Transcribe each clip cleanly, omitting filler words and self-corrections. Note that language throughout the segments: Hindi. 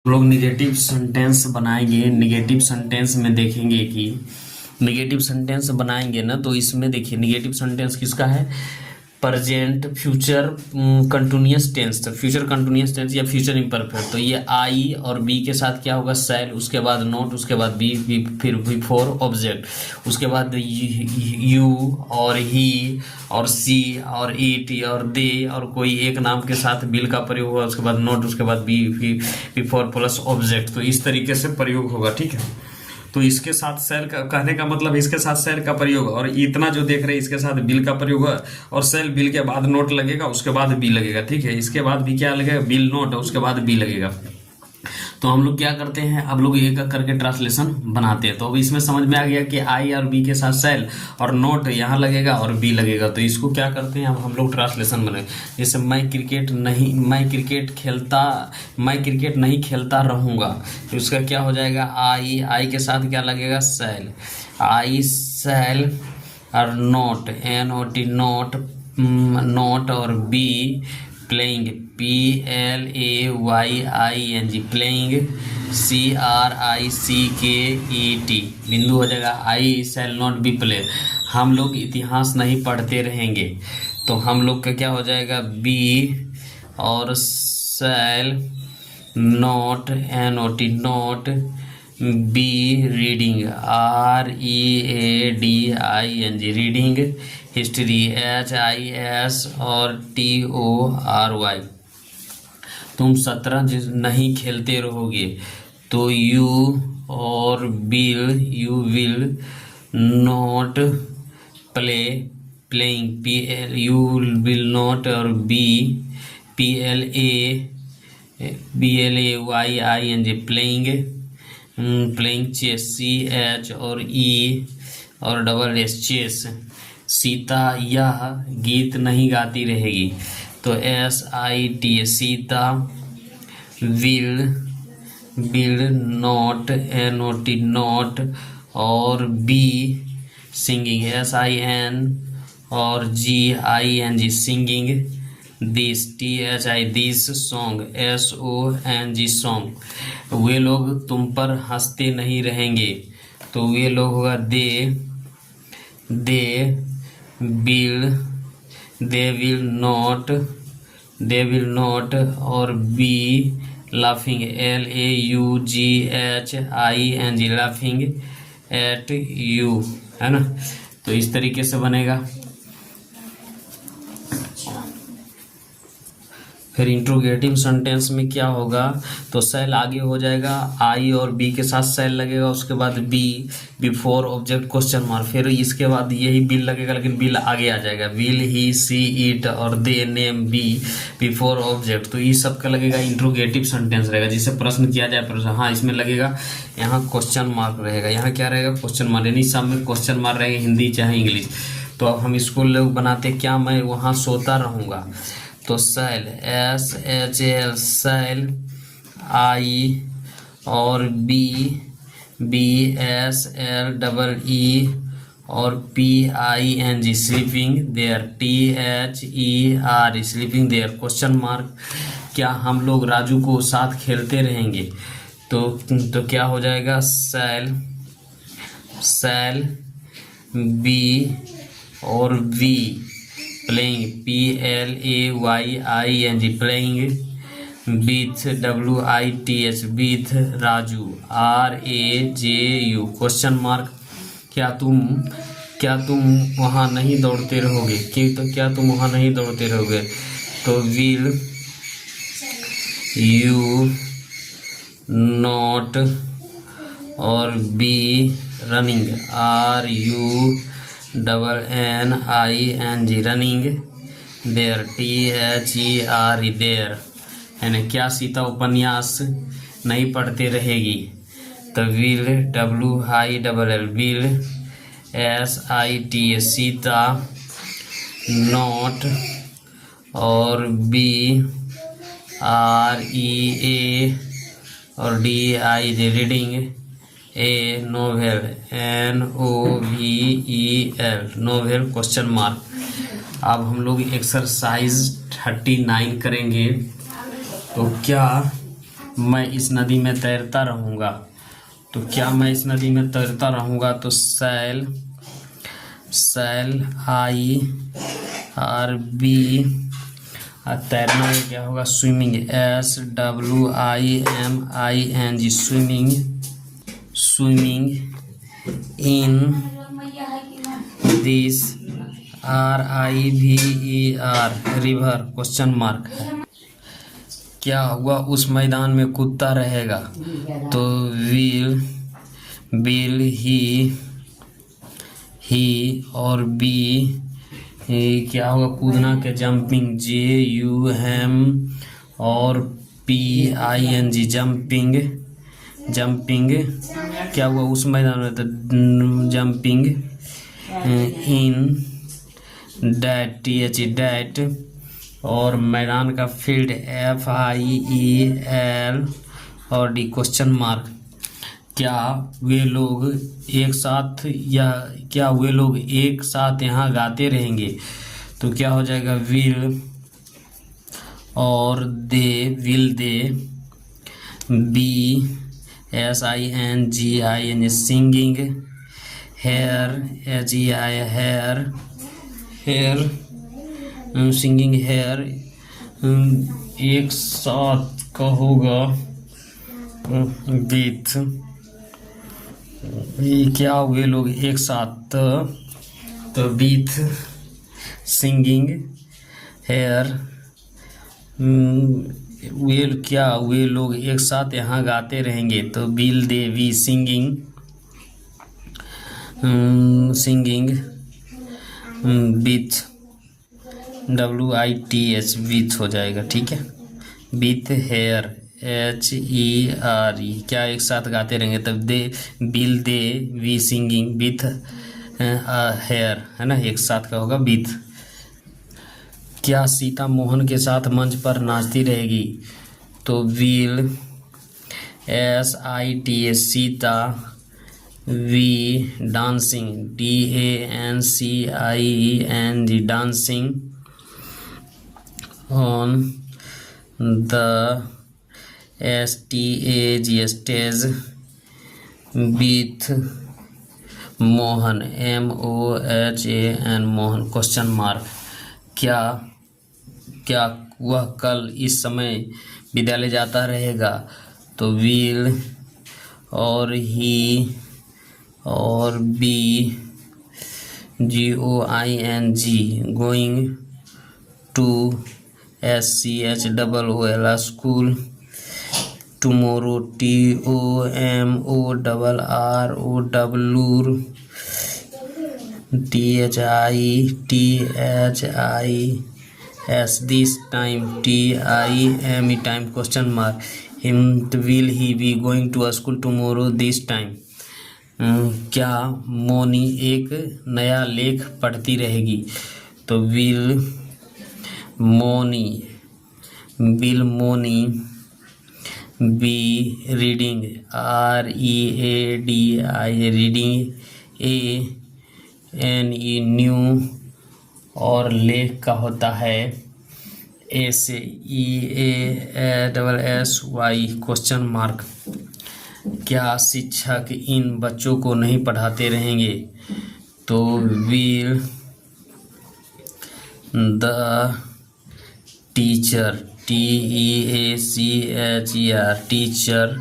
हम लोग निगेटिव सेंटेंस बनाएंगे। निगेटिव सेंटेंस में देखेंगे कि निगेटिव सेंटेंस बनाएंगे ना, तो इसमें देखिए निगेटिव सेंटेंस किसका है, प्रेजेंट, फ्यूचर कंटिन्यूअस टेंस, तो फ्यूचर कंटिन्यूअस टेंस या फ्यूचर इम्परफेक्ट। तो ये आई और बी के साथ क्या होगा, शैल, उसके बाद नॉट, उसके बाद बी, फिर बिफोर ऑब्जेक्ट, उसके बाद यू और ही और सी और इट और दे और कोई एक नाम के साथ बिल का प्रयोग होगा, उसके बाद नॉट, उसके बाद बी, बिफोर प्लस ऑब्जेक्ट। तो इस तरीके से प्रयोग होगा, ठीक है। तो इसके साथ सेल का कहने का मतलब इसके साथ सेल का प्रयोग, और इतना जो देख रहे हैं इसके साथ बिल का प्रयोग है, और सेल बिल के बाद नोट लगेगा, उसके बाद बी लगेगा, ठीक है। इसके बाद भी क्या लगेगा, बिल नोट, उसके बाद बी लगेगा। तो हम लोग क्या करते हैं, अब लोग एक एक करके ट्रांसलेशन बनाते हैं। तो अब इसमें समझ में आ गया कि आई और बी के साथ सेल और नोट यहाँ लगेगा और बी लगेगा। तो इसको क्या करते हैं, अब हम लोग ट्रांसलेशन बनाए। जैसे मैं क्रिकेट नहीं खेलता रहूंगा, तो इसका क्या हो जाएगा, आई के साथ क्या लगेगा, सेल, आई सेल और नोट, NOT नोट, नोट और be playing, PLAYING playing, CRICKET, बिंदु हो जाएगा, आई शैल नॉट बी प्ले। हम लोग इतिहास नहीं पढ़ते रहेंगे, तो हम लोग का क्या हो जाएगा, बी और shall not, NOT not, be reading, READING reading, history, HIS और TORY। तुम शतरंज नहीं खेलते रहोगे, तो you will not play playing, you will not, और be PLAYING playing chess, CH और E और SS चेस। सीता यह गीत नहीं गाती रहेगी, तो SIT Sita will not, NOT not, और बी सिंगिंग, SIN और GING singing, this THI this song, SONG song. वे लोग तुम पर हंसते नहीं रहेंगे, तो वे लोग होगा दे विल नॉट, और B laughing, LAUGHING laughing at you, है ना। तो इस तरीके से बनेगा। फिर इंट्रोगेटिव सेंटेंस में क्या होगा, तो सेल आगे हो जाएगा, आई और बी के साथ सेल लगेगा, उसके बाद be before object question mark, फिर इसके बाद यही बिल लगेगा, लेकिन बिल आगे आ जाएगा, विल ही सी इट और दे नेम बी बिफोर ऑब्जेक्ट। तो ये सब का लगेगा इंट्रोगेटिव सेंटेंस रहेगा, जिससे प्रश्न किया जाए प्रश्न, हाँ इसमें लगेगा, यहाँ क्वेश्चन मार्क रहेगा, यहाँ क्या रहेगा, क्वेश्चन मार्क, यानी सब में क्वेश्चन मार्क रहेगा, हिंदी चाहे इंग्लिश। तो अब हम इसको लोग बनाते, क्या मैं वहाँ सोता रहूँगा, तो सेल SHL सेल, आई और BSLEE और PING sleeping there, THER sleeping there, question mark. क्या हम लोग राजू को साथ खेलते रहेंगे, तो क्या हो जाएगा, सेल बी और be playing, PLAYING playing with, WITH with Raju, RAJU question mark. क्या तुम वहाँ नहीं दौड़ते रहोगे, तो क्या तुम वहाँ नहीं दौड़ते रहोगे, तो विल यू नॉट, और be running, RUNNING running, there, THER there, यानी क्या सीता उपन्यास नहीं पढ़ते रहेगी, तो will WILL will, SIT Sita not, और बी REA और DI reading, a novel, NOVEL novel question mark. अब हम लोग एक्सरसाइज 39 करेंगे। तो क्या मैं इस नदी में तैरता रहूँगा। तो क्या मैं इस नदी में तैरता रहूँगा, तो शैल आई आर बी, तैरना में क्या होगा, swimming, SWIMING, swimming in this RIVER, river, question mark है। क्या हुआ, उस मैदान में कूदता रहेगा, तो विल ही और बी, क्या होगा, कूदना के जंपिंग, JUM और PING, जंपिंग क्या हुआ, उस मैदान में, तो जंपिंग इन डैट, डैट, और मैदान का फील्ड, FIEL और D, क्वेश्चन मार्क। क्या वे लोग एक साथ यहाँ गाते रहेंगे, तो क्या हो जाएगा, will they be, SINGING, singing, here, singing here, एक साथ का होगा विथ, क्या वे लोग एक साथ, तो विथ सिंगिंग हेयर, वे लोग एक साथ यहाँ गाते रहेंगे, तो will they be singing with, WITH, with हो जाएगा, ठीक है। विथ हेयर, HERE, क्या एक साथ गाते रहेंगे, तब will they be singing with here, है ना, एक साथ का होगा विथ। क्या सीता मोहन के साथ मंच पर नाचती रहेगी, तो will SITA, Sita, be dancing, DANCING, dancing on the STAG, stage, with Mohan, MOHAN, Mohan, question mark. क्या वह कल इस समय विद्यालय जाता रहेगा, तो विल और ही और be, GOING, going to, SCHOOL, school, tomorrow, TOMORROW, THITHIS, this time, TIME, time, question mark. Will he be going to school tomorrow this time. क्या मोनी एक नया लेख पढ़ती रहेगी, तो will Moni be reading, READI, reading, ANE, new, और लेख का होता है SEASSY, क्वेश्चन मार्क। क्या शिक्षक इन बच्चों को नहीं पढ़ाते रहेंगे, तो will the teacher, TEACHER, teacher,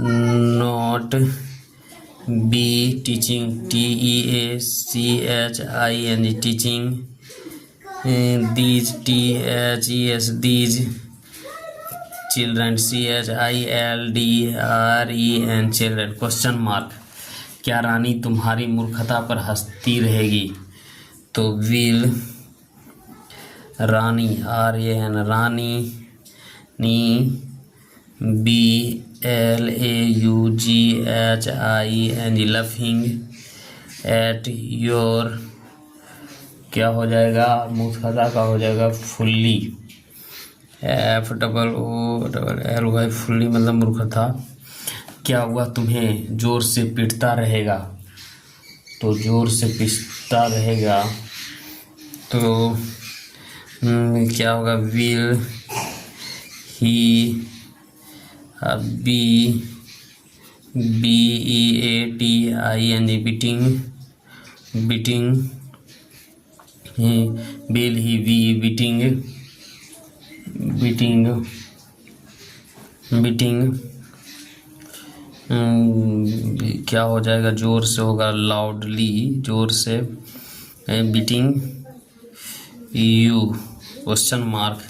not be teaching, TEACHING, teaching, these, THES, these, children, CHILDREN, children, question mark. क्या रानी तुम्हारी मूर्खता पर हंसती रहेगी, तो will Rani, RAN, Rani, BLAUGHING, laughing at your, क्या हो जाएगा, मूर्खता का हो जाएगा फुल्ली, FOOLL, फुल्ली मतलब मूर्खता। क्या हुआ, तुम्हें जोर से पीटता रहेगा, तो जोर से पीटता रहेगा, तो क्या होगा, will he BEATING, beating, bill he be beating, क्या हो जाएगा, जोर से होगा, लाउडली, जोर से, बीटिंग यू, क्वेश्चन मार्क,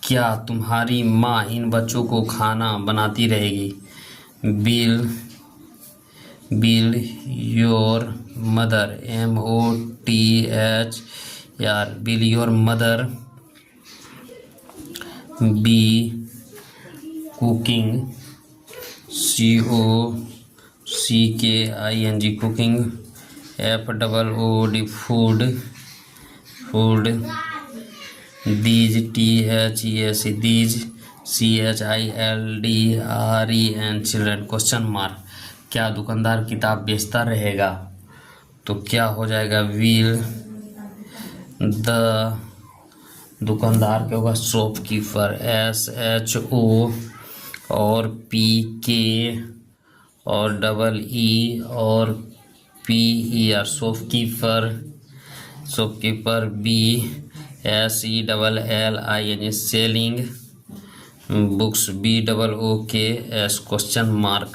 क्या तुम्हारी माँ इन बच्चों को खाना बनाती रहेगी, will your mother, MOTHR, will your mother be cooking, COCKING, cooking, FOOD, food, these, THES, these, CHILDREN, children, question mark, क्या दुकानदार किताब बेचता रहेगा, तो क्या हो जाएगा, विल द, दुकानदार क्या होगा, शॉपकीपर, SHO और PK और EE और PER, shopkeeper, BSELLING, selling books, BOOKS, question mark,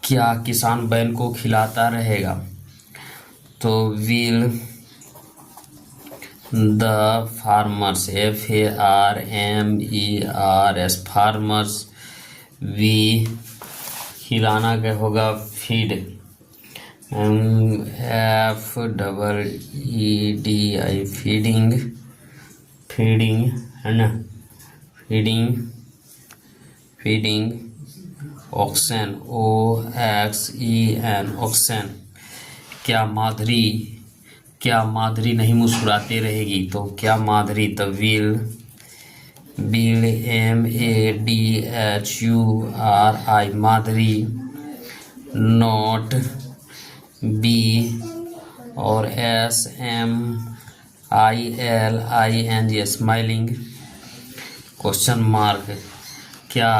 क्या किसान बैल को खिलाता रहेगा, तो will the farmers, FARMERS, farmers, be, खिलाना क्या होगा, फीड, FEEDI, फीडिंग है ना, फीडिंग, ऑक्सन, OXEN, ऑक्सन, क्या माधुरी नहीं मुस्कुराते रहेगी, तो क्या माधुरी, तो will MADHURI, Madhuri, not, be और SMILING, स्माइलिंग, क्वेश्चन मार्क, क्या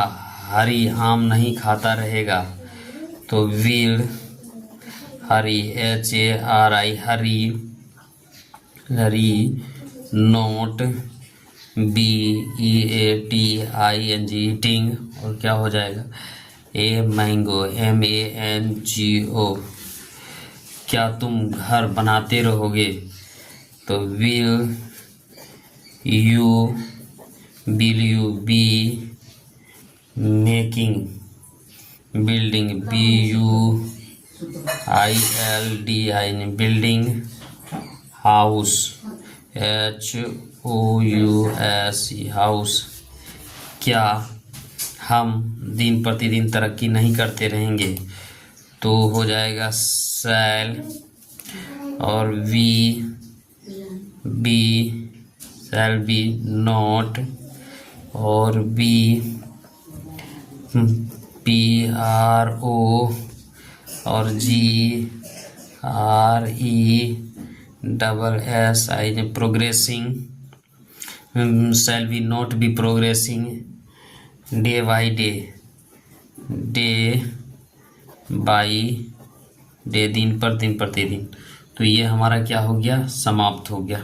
हरी आम नहीं खाता रहेगा, तो will Hari, HARI, Hari, not, BEATING, eating, और क्या हो जाएगा, मैंगो, MANGO, क्या तुम घर बनाते रहोगे, तो will you be making, building, BUILDING, building, house, HOUSE, house, क्या हम दिन प्रतिदिन तरक्की नहीं करते रहेंगे, तो हो जाएगा शैल, और शैल बी, नॉट, और PRO और GRESSI, progressing, shall be not be progressing, day by day, दिन पर दिन प्रतिदिन, तो ये हमारा क्या हो गया, समाप्त हो गया।